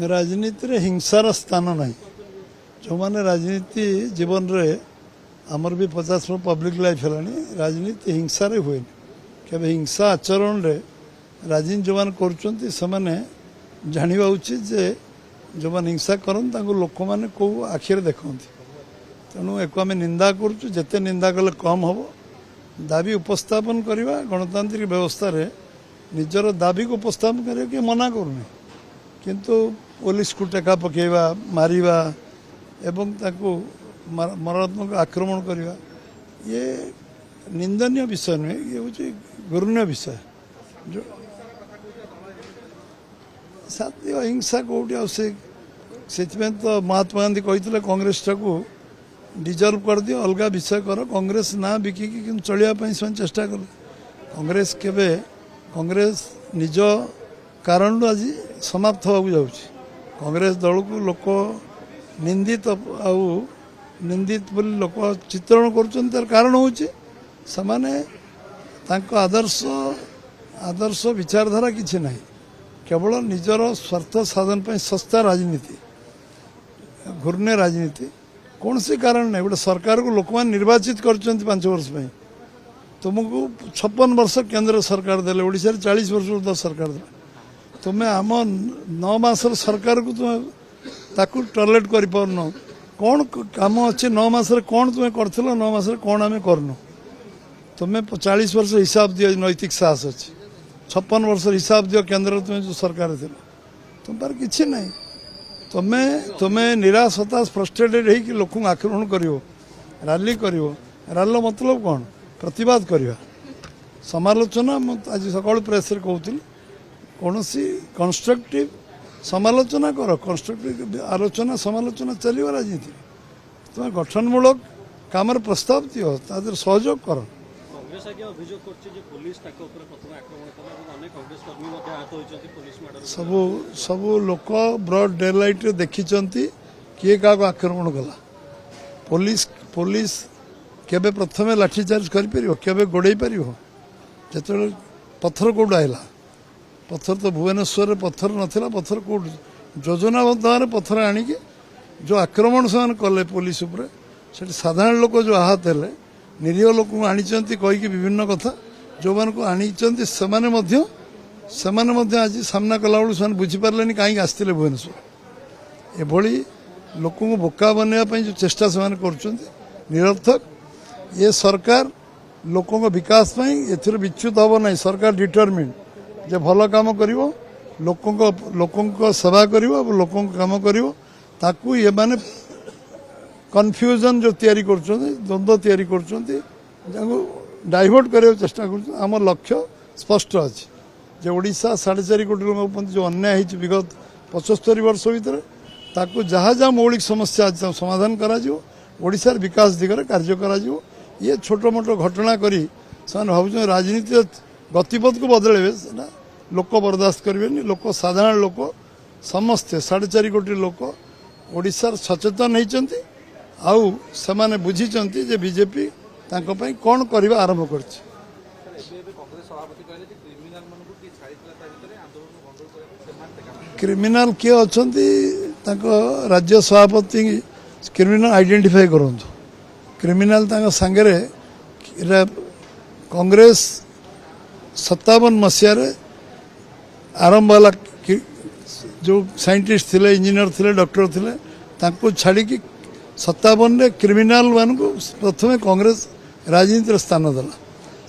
राजनीति रे हिंसार स्थान ना जो मैंने राजनीति जीवन रे आमर भी 50 पब्लिक लाइफ है राजनीति हिंसा रे हुए के हिंसा आचरण रे राजनीति जो मैंने कर जाना उचित जे जो मैंने हिंसा करते लोक मैंने कौ आखिर देखते तेणु एक आम निंदा करते निंदा कले कम हम दाबी उपस्थापन करवा गणतांत्रिक व्यवस्था रे निजर दाबी को उपस्थापन करिया कि मना करूनी किंतु पुलिस को टेका पकेवा मारिबा एवं ताकू मारात्मक आक्रमण करवा ये निंदनीय विषय नुहे ये हूँ घृण्य विषय जो साथी अहिंसा कौटी से तो महात्मा गांधी कहते कांग्रेस टाक डिजर्व कर दियो अलग विषय कर कांग्रेस ना बिकिकी कि चलिया से चेष्टा कले कांग्रेस केबे कांग्रेस निज कारण आज समाप्त होगा जाऊँ कांग्रेस दल को लोक निंदित निंदित बोली लोक चित्रण कर कारण हूँ आदर्श आदर्श विचारधारा किसी ना केवल निजर स्वार्थ साधन पर सस्ता राजनीति घूर्ण्य राजनीति कौन सी कारण नहीं गोटे सरकार को लोक निर्वाचित कर 5 वर्ष तुमको 56 वर्ष केंद्र सरकार देले ओडिशा 40 वर्ष सरकार दे तुम्हें आम 9 मासर सरकार को तुम ताकू टॉयलेट कर पारन कौन काम अच्छे 9 मास कौन तुम्हें कर 9 मास कौन आम करनु तुम्हें 40 वर्ष हिसाब दियो नैतिक साहस अच्छे 56 वर्ष हिसाब दियो केंद्र तुम्हें जो सरकार थी तुम पर किसी नहीं तुम्हें तुम्हें निराश हताश फ्रस्ट्रेटेड है कि लोक आक्रमण करियो रैली करियो रैली मतलब कौन प्रतिवाद करवा समालोचना आज सकाल प्रेस रे कहूँ कौन सी कंस्ट्रक्टिव समालोचना कर कंस्ट्रक्टिव आलोचना समालोचना चलिए राजनीति तुम्हें गठनमूलक काम प्रस्ताव दियो तादर सहयोग कर सबू सबू लोक ब्रॉड डे लाइट देखी किए क्या आक्रमण कला पुलिस पुलिस केबे प्रथमे लाठीचार्ज कर केबे गोड़े पार जो पत्थर कौट आएगा पत्थर तो भुवनेश्वर पत्थर नाला पत्थर कौट योजनाबद्ध भाव पत्थर आणिकी जो आक्रमण से कले पुलिस उपरे से साधारण लोक जो आहत है निरीह लोक आनी कहीकि विभिन्न कथा जो मान को आनी से आज सामना कला बेलू से बुझीपारे कहीं आसते भुवनेश्वर एभली लोक बोका बनवाई जो चेष्टा से निरर्थक ये सरकार लोकों विकास एथर विच्युत हम ना सरकार डिटरमिन जे भल काम कर लोकों सेवा कर लोकों काम कर ये माने कन्फ्यूजन जो तैयारी कर द्वंद्व तैयारी कर डाइवर्ट करने चेष्टा कर लक्ष्य स्पष्ट अच्छे जे ओडिशा 4.5 कोटी लोक जो अन्याय विगत 75 वर्ष भितर ताकू जहाँ जहाँ मौलिक समस्या समाधान करा ओडिशार विकास दिगरे कार्य करा ये छोट मोट घटना करी भाव राजनीति गतिपथ को बदलेबे लोक बर्दाश्त करेंगे लोक साधारण लोक समस्ते 4.5 कोटी लोक ओडिशार सचेतन होती आउ से बुझी जे बीजेपी कौन करवा आरंभ कर क्रिमिनाल किए अच्छा राज्य सभापति क्रिमिनाल आइडेंटिफाई करूँ क्रिमिनाल सांगे कांग्रेस 57 मसीह आरंभ वाला जो साइंटिस्ट थे इंजीनियर थे डॉक्टर थे छाड़ी 57 क्रिमिनाल मान को प्रथम कांग्रेस राजनीति स्थान देला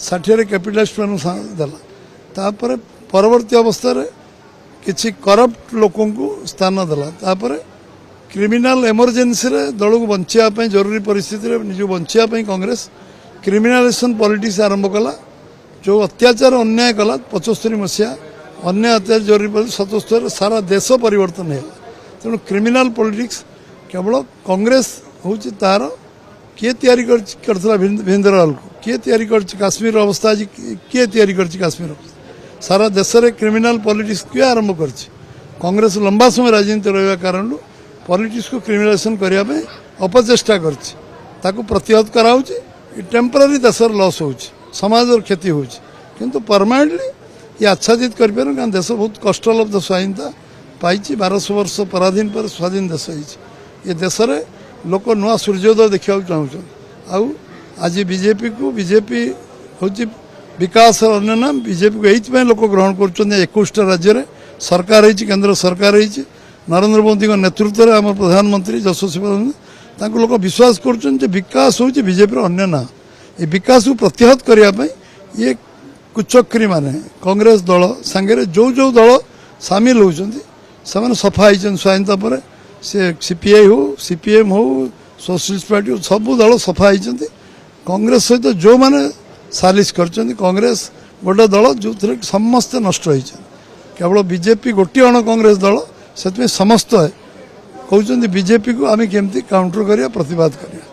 60 कैपिटलिस्ट मान देला तापर परवर्ती अवस्था किसी करप्ट लोकों को स्थान देला तापर क्रिमिनाल एमरजेंसी रे दल को बचापी जरूरी परिस्थिति निज बचापी कांग्रेस क्रिमिनालाइजेशन पॉलिटिक्स आरंभ कला जो अत्याचार अन्याय कला 75 मसीहा अन्याय अत्याचार जरूरी 77 सारा देश परिवर्तन है तेणु क्रिमिनाल पॉलिटिक्स केवल कांग्रेस हूँ तार किए तैयारी करथिला भिंदरवाल को किए तैयारी कर काश्मीर अवस्था आज किए तैयारी कर काश्मीर सारा देश में क्रिमिनाल पॉलिटिक्स किए आरंभ कर कांग्रेस लंबा समय राजनीति रहा कारण पॉलिटिक्स को क्रिमिनालाइजेशन करने अपचेष्टा कर प्रतिहत कराऊँ टेम्पररी देशर लॉस हो समाज क्षति होती परमानेंटली ये आच्छादित कर देश बहुत कष्टलब्ध स्वाधीनता पाई 1200 वर्ष पराधीन पर स्वाधीन देश ये देश में लोक नुआ सूर्योदय देखा चाहूँ आउ आज बीजेपी हूँ विकास अन्य नाम बीजेपी को यही लोक ग्रहण कर 21 राज्य में सरकार केंद्र सरकार नरेंद्र मोदी नेतृत्व में आम प्रधानमंत्री यशस्वी लोक विश्वास कर विकास हूँ बीजेपी अन्य ना ये विकास को प्रतिहत करने ये कुचक्री माने कांग्रेस दल सांगे जो जो दल सामिल होती से सफा होती स्वाधीनता पर से सीपीआई हो सीपीएम हो सोशलिस्ट पार्टी हो सब दल सफा होती कांग्रेस सहित जो मैंने सालिश कर कांग्रेस गोटे दल जो समस्ते नष्ट होती केवल बीजेपी गोटे अण कांग्रेस दल से समस्त कहते बीजेपी को आम केमती काउंटर करिया प्रतिवाद करिया